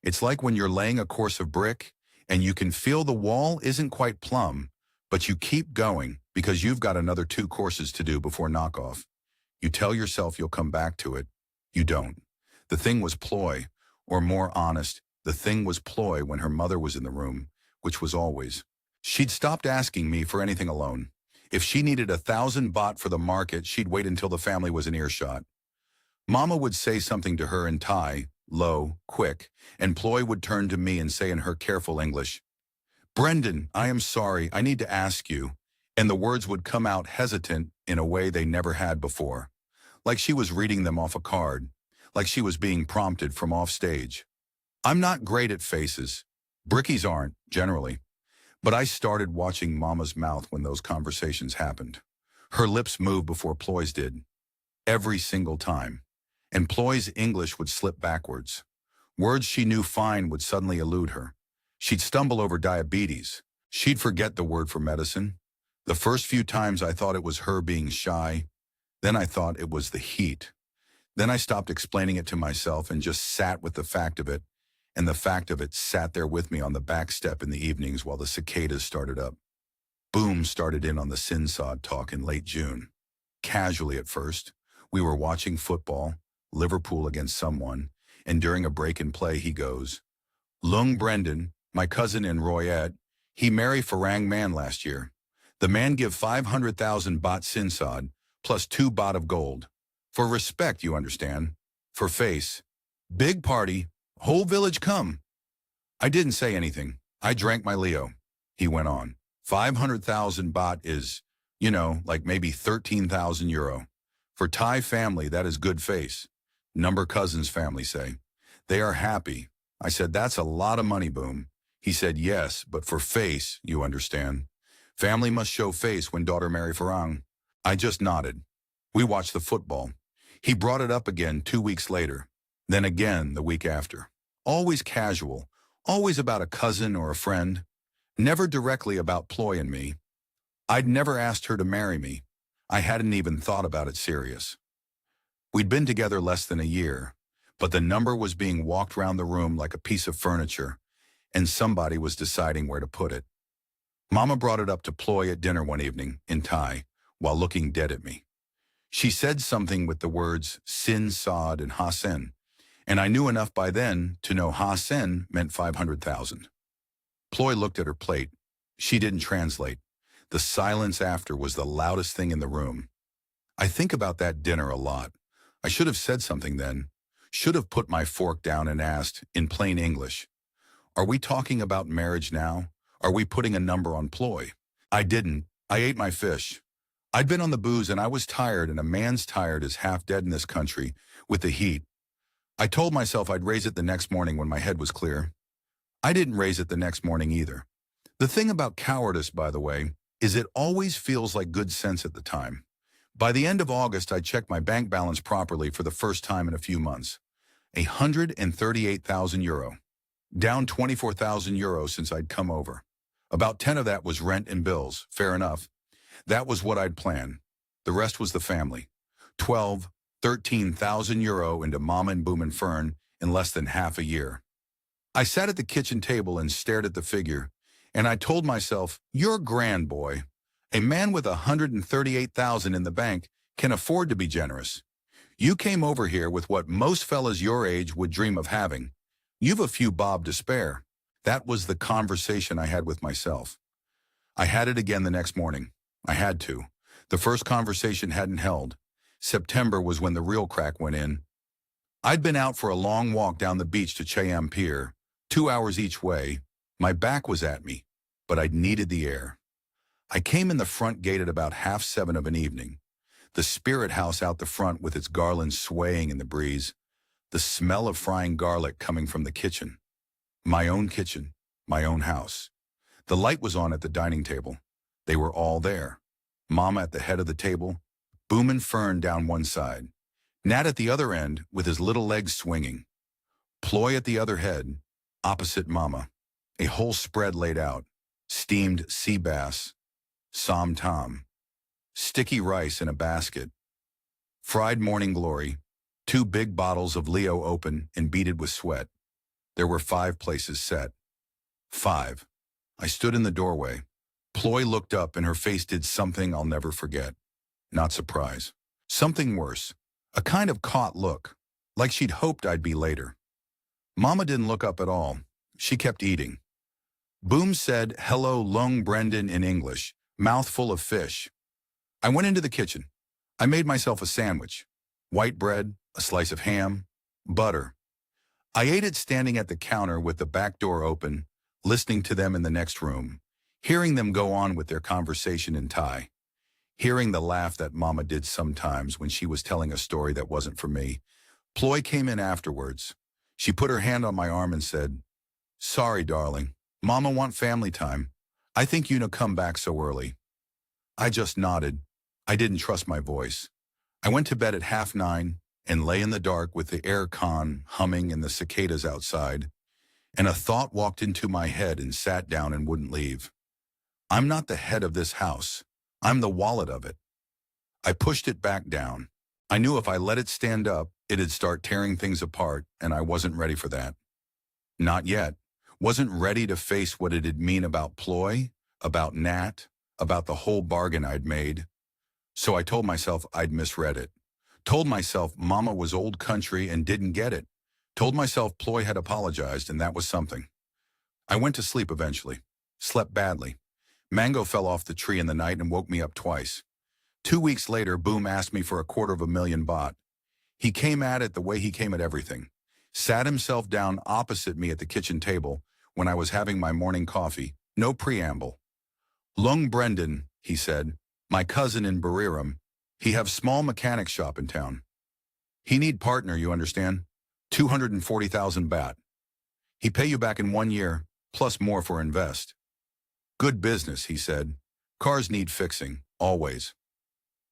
It's like when you're laying a course of brick, and you can feel the wall isn't quite plumb, but you keep going because you've got another 2 courses to do before knockoff. You tell yourself you'll come back to it. You don't. The thing was Ploy, or more honest, the thing was Ploy when her mother was in the room, which was always. She'd stopped asking me for anything alone. If she needed 1,000 baht for the market, she'd wait until the family was in earshot. Mama would say something to her in Thai, low, quick, and Ploy would turn to me and say in her careful English, "Brendan, I am sorry, I need to ask you," and the words would come out hesitant in a way they never had before, like she was reading them off a card, like she was being prompted from off stage. I'm not great at faces. Brickies aren't, generally. But I started watching Mama's mouth when those conversations happened. Her lips moved before Ploy's did. Every single time. And Ploy's English would slip backwards. Words she knew fine would suddenly elude her. She'd stumble over diabetes. She'd forget the word for medicine. The first few times I thought it was her being shy. Then I thought it was the heat. Then I stopped explaining it to myself and just sat with the fact of it, and the fact of it sat there with me on the back step in the evenings while the cicadas started up. Boom started in on the Sinsod talk in late June. Casually at first, we were watching football, Liverpool against someone, and during a break in play he goes, "Lung Brendan, my cousin in Royette, he marry Farang man last year. The man give 500,000 baht Sinsod, plus 2 baht of gold. For respect, you understand. For face. Big party. Whole village come." I didn't say anything. I drank my Leo. He went on. 500,000 baht is, like maybe 13,000 euro. For Thai family, that is good face. Number cousins family say. They are happy. I said, "That's a lot of money, Boom." He said, "Yes, but for face, you understand. Family must show face when daughter marry Farang." I just nodded. We watched the football. He brought it up again 2 weeks later. Then again the week after. Always casual. Always about a cousin or a friend. Never directly about Ploy and me. I'd never asked her to marry me. I hadn't even thought about it serious. We'd been together less than a year, but the number was being walked round the room like a piece of furniture, and somebody was deciding where to put it. Mama brought it up to Ploy at dinner one evening, in Thai, while looking dead at me. She said something with the words Sin Sod and Ha Sen, and I knew enough by then to know Ha Sen meant 500,000. Ploy looked at her plate. She didn't translate. The silence after was the loudest thing in the room. I think about that dinner a lot. I should have said something then. Should have put my fork down and asked, in plain English, "Are we talking about marriage now? Are we putting a number on Ploy?" I didn't. I ate my fish. I'd been on the booze and I was tired, and a man's tired is half dead in this country, with the heat. I told myself I'd raise it the next morning when my head was clear. I didn't raise it the next morning either. The thing about cowardice, by the way, is it always feels like good sense at the time. By the end of August, I checked my bank balance properly for the first time in a few months. 138,000 euro. Down 24,000 euros since I'd come over. About 10 of that was rent and bills, fair enough. That was what I'd planned. The rest was the family. 13,000 euro into Mama and Boom and Fern in less than half a year. I sat at the kitchen table and stared at the figure, and I told myself, "You're grand, boy. A man with 138,000 in the bank can afford to be generous. You came over here with what most fellas your age would dream of having. You've a few bob to spare. That was the conversation I had with myself. I had it again the next morning. I had to. The first conversation hadn't held. September was when the real crack went in. I'd been out for a long walk down the beach to Cham Pier, 2 hours each way. My back was at me, but I'd needed the air. I came in the front gate at about 7:30 of an evening. The spirit house out the front with its garlands swaying in the breeze. The smell of frying garlic coming from the kitchen. My own kitchen, my own house. The light was on at the dining table. They were all there. Mama at the head of the table, Boom and Fern down one side, Nat at the other end with his little legs swinging, Ploy at the other head, opposite Mama, a whole spread laid out, steamed sea bass, som tom, sticky rice in a basket, fried morning glory, 2 big bottles of Leo open and beaded with sweat. There were 5 places set. 5. I stood in the doorway. Ploy looked up and her face did something I'll never forget. Not surprise. Something worse. A kind of caught look, like she'd hoped I'd be later. Mama didn't look up at all. She kept eating. Boom said, "Hello, Lung Brendan," in English, mouthful of fish. I went into the kitchen. I made myself a sandwich. White bread, a slice of ham, butter. I ate it standing at the counter with the back door open, listening to them in the next room, hearing them go on with their conversation in Thai, hearing the laugh that Mama did sometimes when she was telling a story that wasn't for me. Ploy came in afterwards. She put her hand on my arm and said, "Sorry, darling. Mama want family time. I think you no come back so early." I just nodded. I didn't trust my voice. I went to bed at 9:30 and lay in the dark with the air con humming and the cicadas outside, and a thought walked into my head and sat down and wouldn't leave. I'm not the head of this house. I'm the wallet of it. I pushed it back down. I knew if I let it stand up, it'd start tearing things apart, and I wasn't ready for that. Not yet. Wasn't ready to face what it'd mean about Ploy, about Nat, about the whole bargain I'd made. So I told myself I'd misread it. Told myself Mama was old country and didn't get it. Told myself Ploy had apologized, and that was something. I went to sleep eventually. Slept badly. Mango fell off the tree in the night and woke me up twice. 2 weeks later, Boom asked me for 250,000 baht. He came at it the way he came at everything. Sat himself down opposite me at the kitchen table when I was having my morning coffee. No preamble. "Lung Brendan," he said, "my cousin in Buriram. He have small mechanic shop in town. He need partner, you understand? 240,000 baht. He pay you back in 1 year, plus more for invest. Good business," he said. "Cars need fixing, always."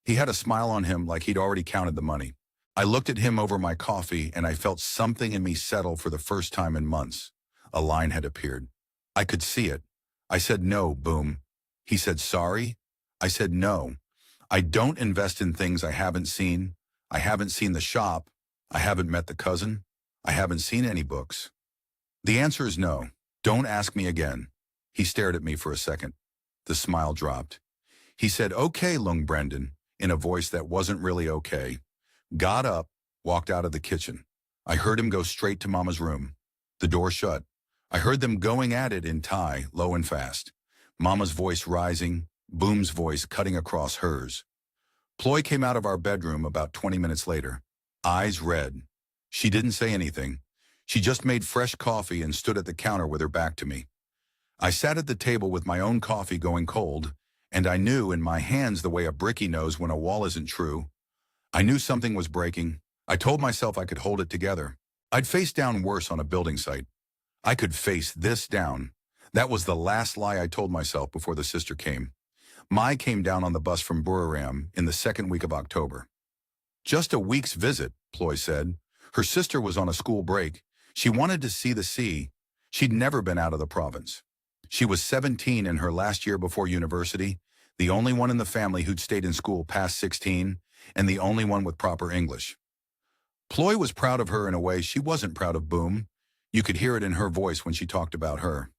He had a smile on him like he'd already counted the money. I looked at him over my coffee and I felt something in me settle for the first time in months. A line had appeared. I could see it. I said, "No, Boom." He said, "Sorry?" I said, "No. I don't invest in things I haven't seen. I haven't seen the shop. I haven't met the cousin. I haven't seen any books." The answer is no. Don't ask me again. He stared at me for a second. The smile dropped. He said, "Okay, Lung Brendan," in a voice that wasn't really okay. Got up, walked out of the kitchen. I heard him go straight to Mama's room. The door shut. I heard them going at it in Thai, low and fast. Mama's voice rising, Boom's voice cutting across hers. Ploy came out of our bedroom about 20 minutes later, eyes red. She didn't say anything. She just made fresh coffee and stood at the counter with her back to me. I sat at the table with my own coffee going cold, and I knew in my hands the way a brickie knows when a wall isn't true. I knew something was breaking. I told myself I could hold it together. I'd face down worse on a building site. I could face this down. That was the last lie I told myself before the sister came. Mai came down on the bus from Buriram in the second week of October. "Just a week's visit," Ploy said. Her sister was on a school break. She wanted to see the sea. She'd never been out of the province. She was 17 in her last year before university, the only one in the family who'd stayed in school past 16, and the only one with proper English. Ploy was proud of her in a way she wasn't proud of Boom. You could hear it in her voice when she talked about her.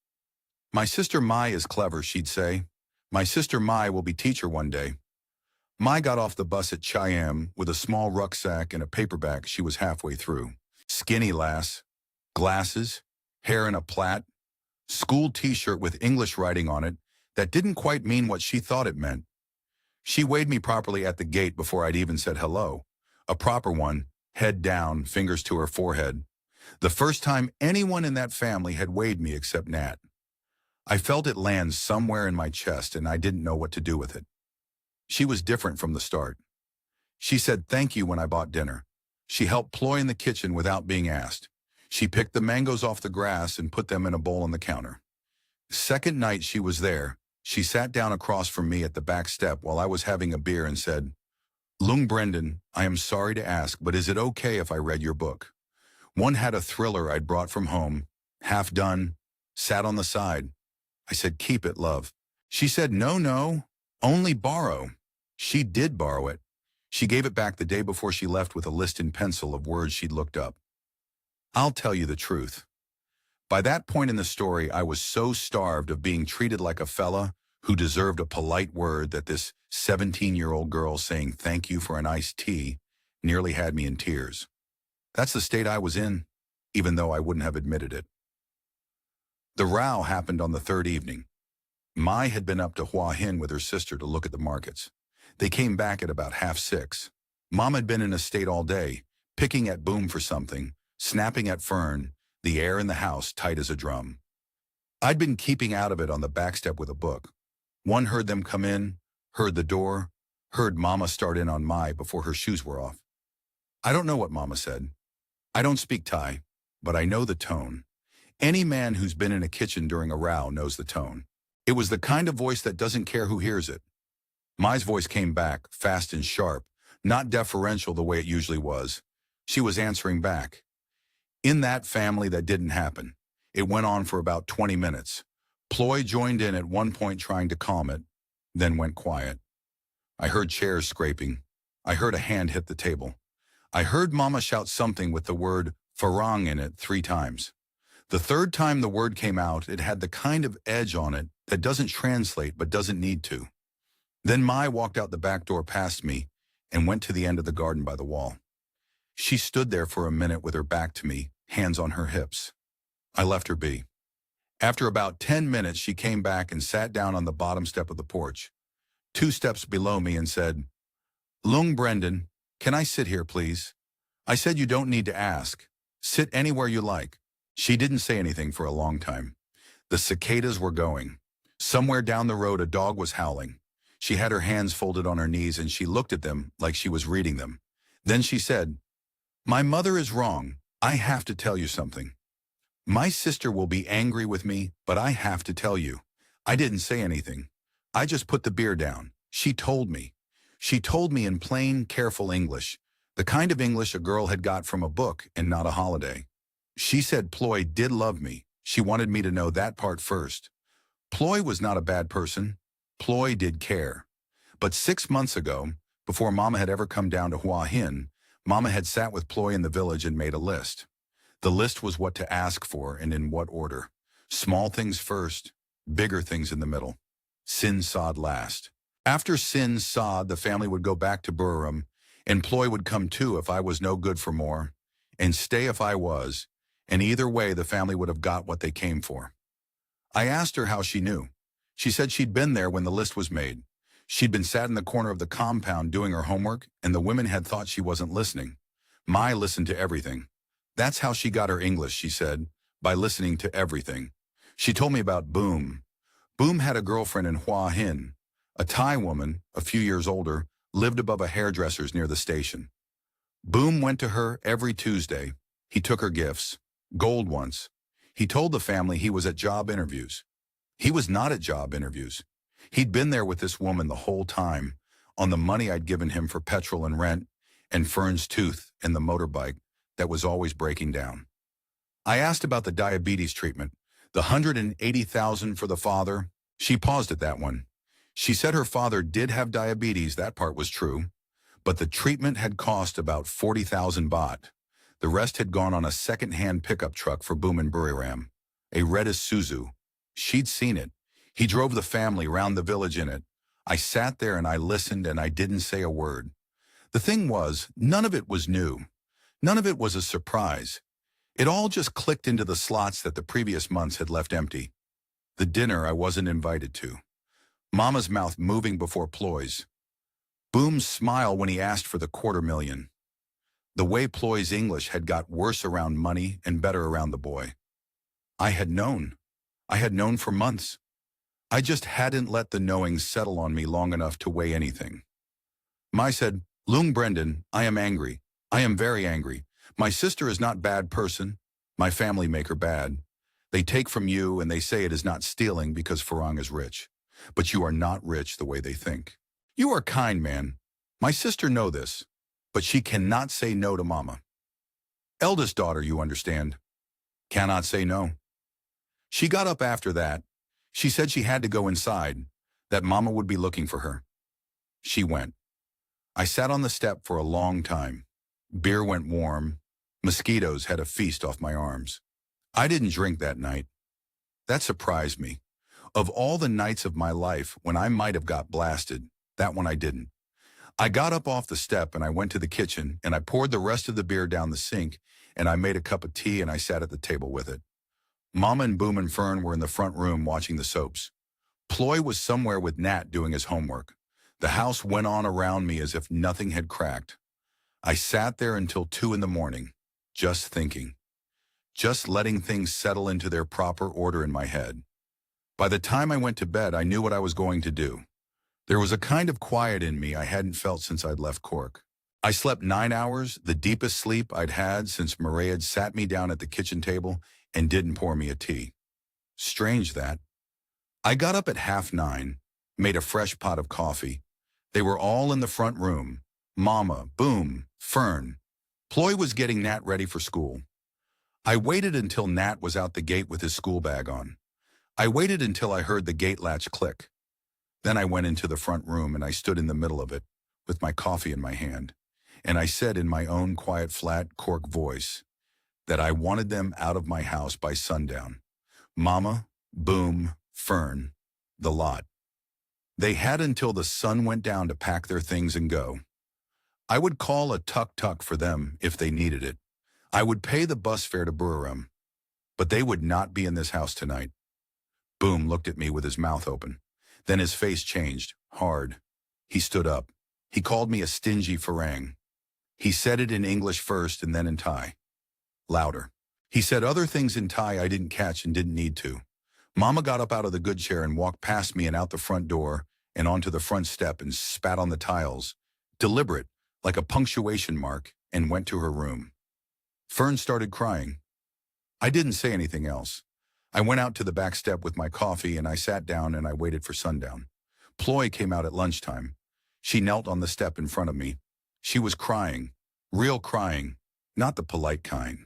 "My sister Mai is clever," she'd say. "My sister Mai will be teacher one day." Mai got off the bus at Cham with a small rucksack and a paperback. She was halfway through. Skinny lass, glasses, hair in a plait, school t-shirt with English writing on it that didn't quite mean what she thought it meant. She weighed me properly at the gate before I'd even said hello. A proper one, head down, fingers to her forehead. The first time anyone in that family had weighed me except Nat. I felt it land somewhere in my chest and I didn't know what to do with it. She was different from the start. She said thank you when I bought dinner. She helped Ploy in the kitchen without being asked. She picked the mangoes off the grass and put them in a bowl on the counter. Second night she was there, she sat down across from me at the back step while I was having a beer and said, "Lung Brendan, I am sorry to ask, but is it okay if I read your book?" One had a thriller I'd brought from home, half done, sat on the side. I said, "Keep it, love." She said, "No, only borrow." She did borrow it. She gave it back the day before she left with a list in pencil of words she'd looked up. I'll tell you the truth. By that point in the story, I was so starved of being treated like a fella who deserved a polite word that this 17-year-old girl saying thank you for an iced tea nearly had me in tears. That's the state I was in, even though I wouldn't have admitted it. The row happened on the third evening. Mai had been up to Hua Hin with her sister to look at the markets. They came back at about 6:30. Mom had been in a state all day, picking at Boom for something, snapping at Fern, the air in the house tight as a drum. I'd been keeping out of it on the back step with a book. One heard them come in, heard the door, heard Mama start in on Mai before her shoes were off. I don't know what Mama said. I don't speak Thai, but I know the tone. Any man who's been in a kitchen during a row knows the tone. It was the kind of voice that doesn't care who hears it. Mai's voice came back, fast and sharp, not deferential the way it usually was. She was answering back. In that family, that didn't happen. It went on for about 20 minutes. Ploy joined in at one point trying to calm it, then went quiet. I heard chairs scraping. I heard a hand hit the table. I heard Mama shout something with the word farang in it 3 times. The third time the word came out, it had the kind of edge on it that doesn't translate but doesn't need to. Then Mai walked out the back door past me and went to the end of the garden by the wall. She stood there for a minute with her back to me, hands on her hips. I left her be. After about 10 minutes, she came back and sat down on the bottom step of the porch, 2 steps below me, and said, "Lung Brendan, can I sit here, please?" I said, "You don't need to ask. Sit anywhere you like." She didn't say anything for a long time. The cicadas were going. Somewhere down the road, a dog was howling. She had her hands folded on her knees and she looked at them like she was reading them. Then she said, "My mother is wrong. I have to tell you something. My sister will be angry with me, but I have to tell you." I didn't say anything. I just put the beer down. She told me. She told me in plain, careful English, the kind of English a girl had got from a book and not a holiday. She said Ploy did love me. She wanted me to know that part first. Ploy was not a bad person. Ploy did care. But 6 months ago, before Mama had ever come down to Hua Hin, Mama had sat with Ploy in the village and made a list. The list was what to ask for and in what order. Small things first, bigger things in the middle. Sin sod last. After sin sod, the family would go back to Burram, and Ploy would come too if I was no good for more, and stay if I was, and either way the family would have got what they came for. I asked her how she knew. She said she'd been there when the list was made. She'd been sat in the corner of the compound doing her homework, and the women had thought she wasn't listening. Mai listened to everything. That's how she got her English, she said, by listening to everything. She told me about Boom. Boom had a girlfriend in Hua Hin. A Thai woman, a few years older, lived above a hairdresser's near the station. Boom went to her every Tuesday. He took her gifts. Gold once. He told the family he was at job interviews. He was not at job interviews. He'd been there with this woman the whole time, on the money I'd given him for petrol and rent, and Fern's tooth and the motorbike that was always breaking down. I asked about the diabetes treatment, the $180,000 for the father. She paused at that one. She said her father did have diabetes, that part was true, but the treatment had cost about 40,000 baht. The rest had gone on a second-hand pickup truck for Boom and Buriram, a red Isuzu. She'd seen it. He drove the family round the village in it. I sat there and I listened and I didn't say a word. The thing was, none of it was new. None of it was a surprise. It all just clicked into the slots that the previous months had left empty. The dinner I wasn't invited to. Mama's mouth moving before Ploy's. Boom's smile when he asked for the $250,000. The way Ploy's English had got worse around money and better around the boy. I had known. I had known for months. I just hadn't let the knowing settle on me long enough to weigh anything. Mai said, "Lung Brendan, I am angry. I am very angry. My sister is not bad person. My family make her bad. They take from you and they say it is not stealing because Farang is rich. But you are not rich the way they think. You are kind, man. My sister know this, but she cannot say no to mama. Eldest daughter, you understand. Cannot say no." She got up after that. She said she had to go inside, that mama would be looking for her. She went. I sat on the step for a long time. Beer went warm. Mosquitoes had a feast off my arms. I didn't drink that night. That surprised me. Of all the nights of my life when I might have got blasted, that one I didn't. I got up off the step and I went to the kitchen and I poured the rest of the beer down the sink and I made a cup of tea and I sat at the table with it. Mama and Boom and Fern were in the front room watching the soaps. Ploy was somewhere with Nat doing his homework. The house went on around me as if nothing had cracked. I sat there until 2 in the morning, just thinking. Just letting things settle into their proper order in my head. By the time I went to bed, I knew what I was going to do. There was a kind of quiet in me I hadn't felt since I'd left Cork. I slept 9 hours, the deepest sleep I'd had since Murray had sat me down at the kitchen table and didn't pour me a tea. Strange that. I got up at 9:30, made a fresh pot of coffee. They were all in the front room. Mama, Boom, Fern. Ploy was getting Nat ready for school. I waited until Nat was out the gate with his school bag on. I waited until I heard the gate latch click. Then I went into the front room and I stood in the middle of it with my coffee in my hand. And I said in my own quiet, flat Cork voice that I wanted them out of my house by sundown. Mama, Boom, Fern, the lot. They had until the sun went down to pack their things and go. I would call a tuk-tuk for them if they needed it. I would pay the bus fare to Buriram, but they would not be in this house tonight. Boom looked at me with his mouth open. Then his face changed, hard. He stood up. He called me a stingy Farang. He said it in English first and then in Thai. Louder. He said other things in Thai I didn't catch and didn't need to. Mama got up out of the good chair and walked past me and out the front door and onto the front step and spat on the tiles, deliberate, like a punctuation mark, and went to her room. Fern started crying. I didn't say anything else. I went out to the back step with my coffee and I sat down and I waited for sundown. Ploy came out at lunchtime. She knelt on the step in front of me. She was crying, real crying, not the polite kind.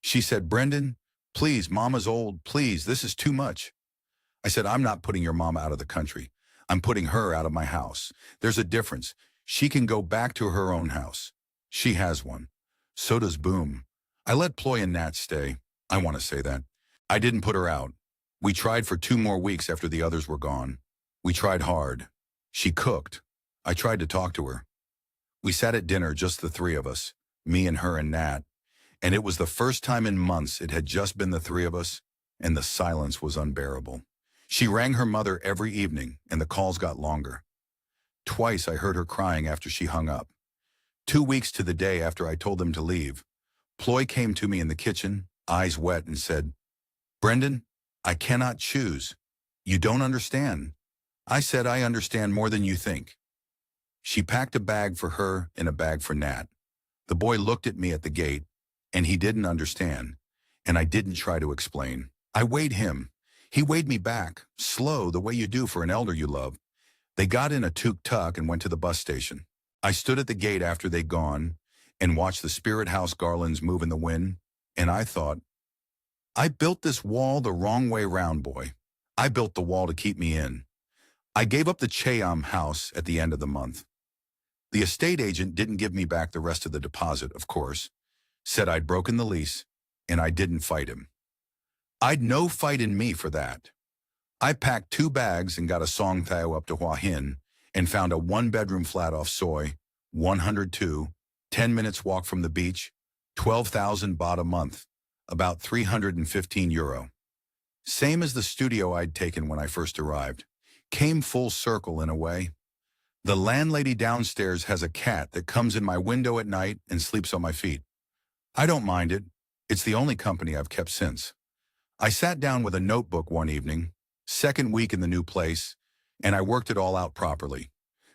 She said, "Brendan, please, Mama's old, please, this is too much." I said, "I'm not putting your mama out of the country. I'm putting her out of my house. There's a difference. She can go back to her own house. She has one. So does Boom. I let Ploy and Nat stay. I want to say that. I didn't put her out. We tried for 2 more weeks after the others were gone. We tried hard. She cooked. I tried to talk to her. We sat at dinner, just the 3 of us, me and her and Nat, and it was the first time in months it had just been the 3 of us, and the silence was unbearable. She rang her mother every evening, and the calls got longer. Twice I heard her crying after she hung up. 2 weeks to the day after I told them to leave, Ploy came to me in the kitchen, eyes wet, and said, "Brendan, I cannot choose. You don't understand." I said, "I understand more than you think." She packed a bag for her and a bag for Nat. The boy looked at me at the gate, and he didn't understand, and I didn't try to explain. I weighed him. He weighed me back, slow, the way you do for an elder you love. They got in a tuk-tuk and went to the bus station. I stood at the gate after they'd gone and watched the Spirit House garlands move in the wind, and I thought, I built this wall the wrong way round, boy. I built the wall to keep me in. I gave up the Chayam house at the end of the month. The estate agent didn't give me back the rest of the deposit, of course, said I'd broken the lease, and I didn't fight him. I'd no fight in me for that. I packed 2 bags and got a song Thao up to Hua Hin and found a 1-bedroom flat off Soy, 102, 10 minutes walk from the beach, 12,000 baht a month, about €315. Same as the studio I'd taken when I first arrived. Came full circle in a way. The landlady downstairs has a cat that comes in my window at night and sleeps on my feet. I don't mind it. It's the only company I've kept since. I sat down with a notebook one evening, second week in the new place, and I worked it all out properly.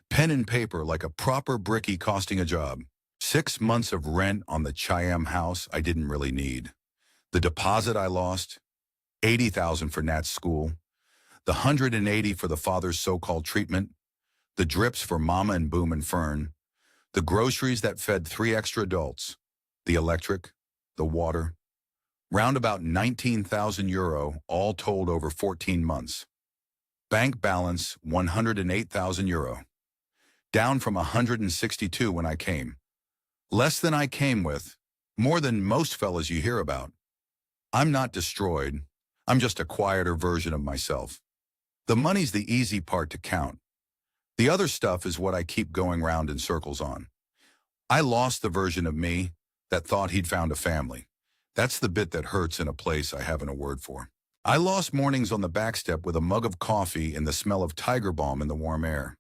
Pen and paper like a proper brickie costing a job. 6 months of rent on the Chiam house I didn't really need. The deposit I lost, $80,000 for Nat's school, the $180 for the father's so-called treatment, the drips for Mama and Boom and Fern, the groceries that fed 3 extra adults, the electric, the water, round about €19,000, all told over 14 months. Bank balance €108,000, down from 162 when I came. Less than I came with, more than most fellas you hear about. I'm not destroyed. I'm just a quieter version of myself. The money's the easy part to count. The other stuff is what I keep going round in circles on. I lost the version of me that thought he'd found a family. That's the bit that hurts in a place I haven't a word for. I lost mornings on the back step with a mug of coffee and the smell of tiger balm in the warm air.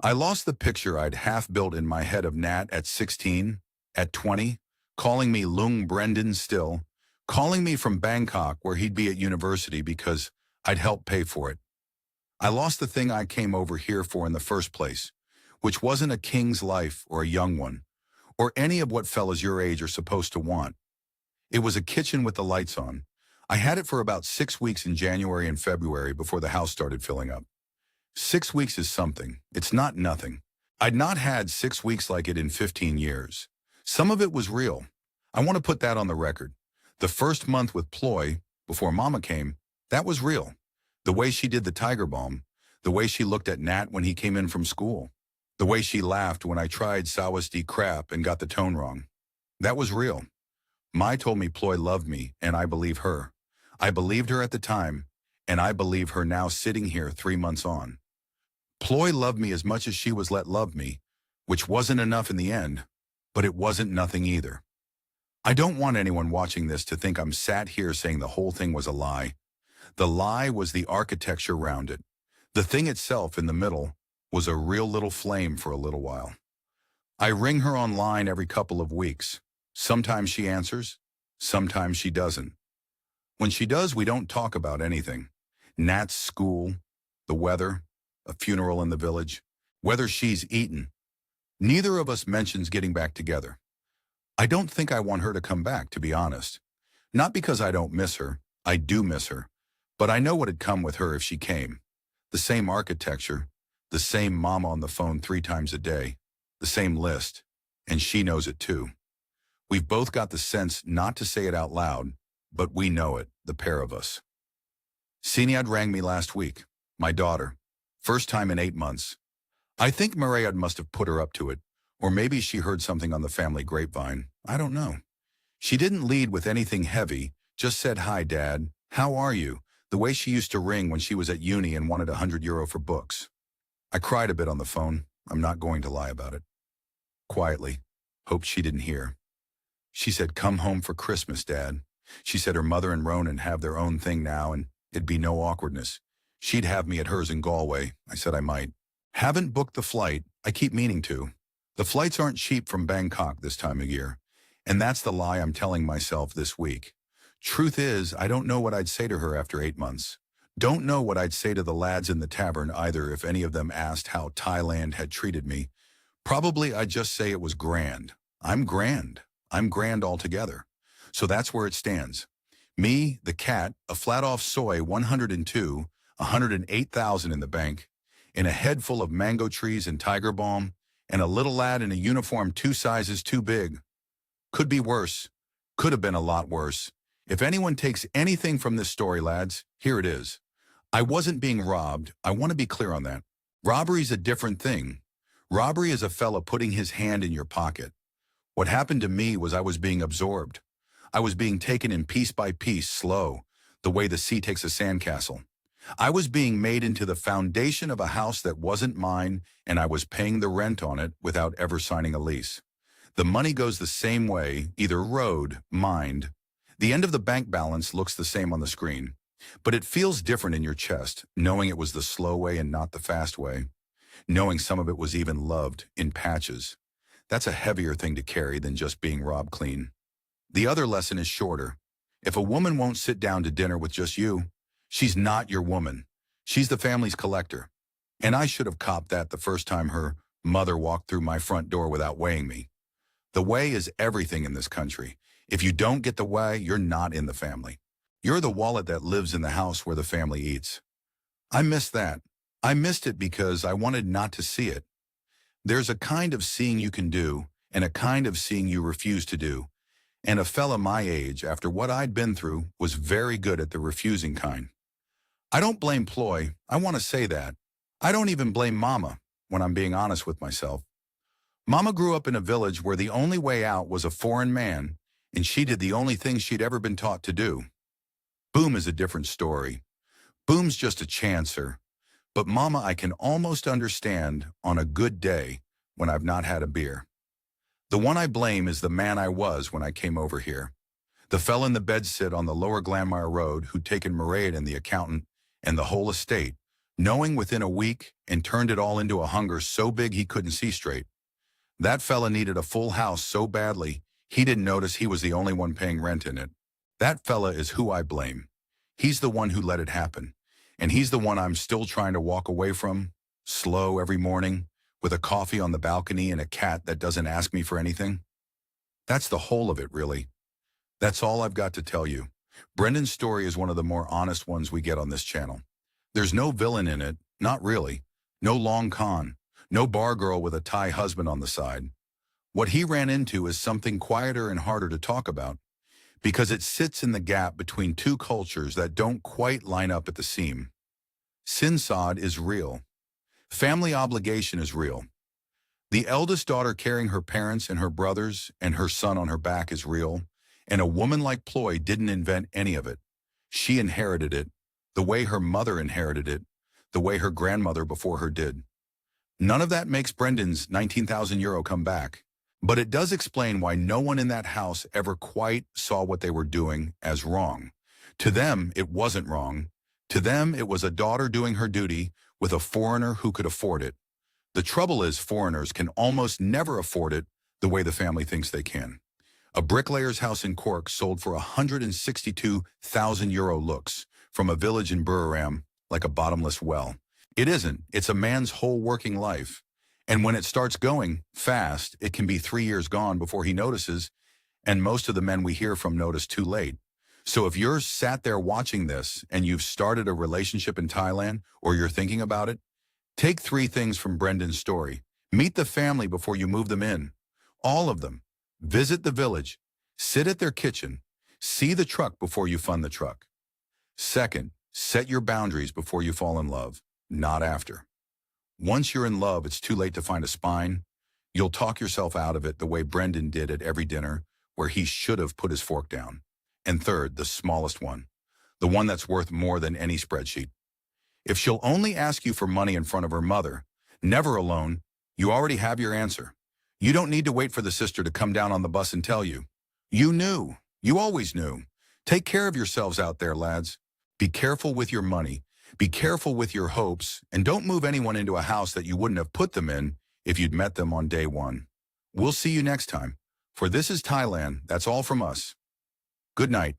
I lost the picture I'd half built in my head of Nat at 16, at 20, calling me Lung Brendan still, calling me from Bangkok where he'd be at university because I'd helped pay for it. I lost the thing I came over here for in the first place, which wasn't a king's life or a young one, or any of what fellas your age are supposed to want. It was a kitchen with the lights on. I had it for about 6 weeks in January and February before the house started filling up. 6 weeks is something. It's not nothing. I'd not had 6 weeks like it in 15 years. Some of it was real. I want to put that on the record. The first month with Ploy, before Mama came, that was real. The way she did the tiger balm, the way she looked at Nat when he came in from school, the way she laughed when I tried Sawasdi crap and got the tone wrong. That was real. Mai told me Ploy loved me, and I believe her. I believed her at the time, and I believe her now sitting here 3 months on. Ploy loved me as much as she was let love me, which wasn't enough in the end, but it wasn't nothing either. I don't want anyone watching this to think I'm sat here saying the whole thing was a lie. The lie was the architecture around it. The thing itself in the middle was a real little flame for a little while. I ring her online every couple of weeks. Sometimes she answers, sometimes she doesn't. When she does, we don't talk about anything. Nat's school, the weather, a funeral in the village, whether she's eaten. Neither of us mentions getting back together. I don't think I want her to come back, to be honest. Not because I don't miss her. I do miss her. But I know what'd come with her if she came. The same architecture, the same mama on the phone 3 times a day, the same list, and she knows it too. We've both got the sense not to say it out loud, but we know it, the pair of us. Sinyad rang me last week, my daughter, first time in 8 months. I think Mariad must have put her up to it, or maybe she heard something on the family grapevine. I don't know. She didn't lead with anything heavy, just said, "Hi, Dad, how are you?" the way she used to ring when she was at uni and wanted €100 for books. I cried a bit on the phone. I'm not going to lie about it. Quietly, hoped she didn't hear. She said, "Come home for Christmas, Dad." She said her mother and Ronan have their own thing now and it'd be no awkwardness. She'd have me at hers in Galway. I said I might. Haven't booked the flight. I keep meaning to. The flights aren't cheap from Bangkok this time of year. And that's the lie I'm telling myself this week. Truth is, I don't know what I'd say to her after 8 months. Don't know what I'd say to the lads in the tavern either if any of them asked how Thailand had treated me. Probably I'd just say it was grand. I'm grand. I'm grand altogether. So that's where it stands. Me, the cat, a flat-off soy 102, 108,000 in the bank, in a head full of mango trees and tiger balm, and a little lad in a uniform 2 sizes too big. Could be worse. Could have been a lot worse. If anyone takes anything from this story, lads, here it is. I wasn't being robbed. I want to be clear on that. Robbery's a different thing. Robbery is a fella putting his hand in your pocket. What happened to me was I was being absorbed. I was being taken in piece by piece, slow, the way the sea takes a sandcastle. I was being made into the foundation of a house that wasn't mine, and I was paying the rent on it without ever signing a lease. The money goes the same way, either road, mind. The end of the bank balance looks the same on the screen. But it feels different in your chest, knowing it was the slow way and not the fast way, knowing some of it was even loved in patches. That's a heavier thing to carry than just being robbed clean. The other lesson is shorter. If a woman won't sit down to dinner with just you, she's not your woman. She's the family's collector. And I should have copped that the first time her mother walked through my front door without weighing me. The way is everything in this country. If you don't get the way, you're not in the family. You're the wallet that lives in the house where the family eats. I missed that. I missed it because I wanted not to see it. There's a kind of seeing you can do and a kind of seeing you refuse to do. And a fella my age, after what I'd been through, was very good at the refusing kind. I don't blame Ploy. I want to say that. I don't even blame Mama, when I'm being honest with myself. Mama grew up in a village where the only way out was a foreign man, and she did the only thing she'd ever been taught to do. Boom is a different story. Boom's just a chancer. But Mama, I can almost understand on a good day when I've not had a beer. The one I blame is the man I was when I came over here. The fella in the bedsit on the lower Glanmire Road who'd taken Mairead and the accountant and the whole estate, knowing within a week and turned it all into a hunger so big he couldn't see straight. That fella needed a full house so badly, he didn't notice he was the only one paying rent in it. That fella is who I blame. He's the one who let it happen. And he's the one I'm still trying to walk away from, slow every morning, with a coffee on the balcony and a cat that doesn't ask me for anything. That's the whole of it, really. That's all I've got to tell you. Brendan's story is one of the more honest ones we get on this channel. There's no villain in it, not really. No long con. No bar girl with a Thai husband on the side. What he ran into is something quieter and harder to talk about, because it sits in the gap between two cultures that don't quite line up at the seam. Sinsod is real. Family obligation is real. The eldest daughter carrying her parents and her brothers and her son on her back is real, and a woman like Ploy didn't invent any of it. She inherited it, the way her mother inherited it, the way her grandmother before her did. None of that makes Brendan's €19,000 come back, but it does explain why no one in that house ever quite saw what they were doing as wrong. To them, it wasn't wrong. To them, it was a daughter doing her duty with a foreigner who could afford it. The trouble is foreigners can almost never afford it the way the family thinks they can. A bricklayer's house in Cork sold for €162,000 looks from a village in Buriram like a bottomless well. It isn't. It's a man's whole working life. And when it starts going fast, it can be 3 years gone before he notices, and most of the men we hear from notice too late. So if you're sat there watching this and you've started a relationship in Thailand or you're thinking about it, take 3 things from Brendan's story. Meet the family before you move them in. All of them. Visit the village. Sit at their kitchen. See the truck before you fund the truck. Second, set your boundaries before you fall in love, not after. Once you're in love, it's too late to find a spine. You'll talk yourself out of it the way Brendan did at every dinner where he should have put his fork down. And third, the smallest one, the one that's worth more than any spreadsheet. If she'll only ask you for money in front of her mother, never alone, you already have your answer. You don't need to wait for the sister to come down on the bus and tell you. You knew. You always knew. Take care of yourselves out there, lads. Be careful with your money. Be careful with your hopes, and don't move anyone into a house that you wouldn't have put them in if you'd met them on day one. We'll see you next time. For this is Thailand. That's all from us. Good night.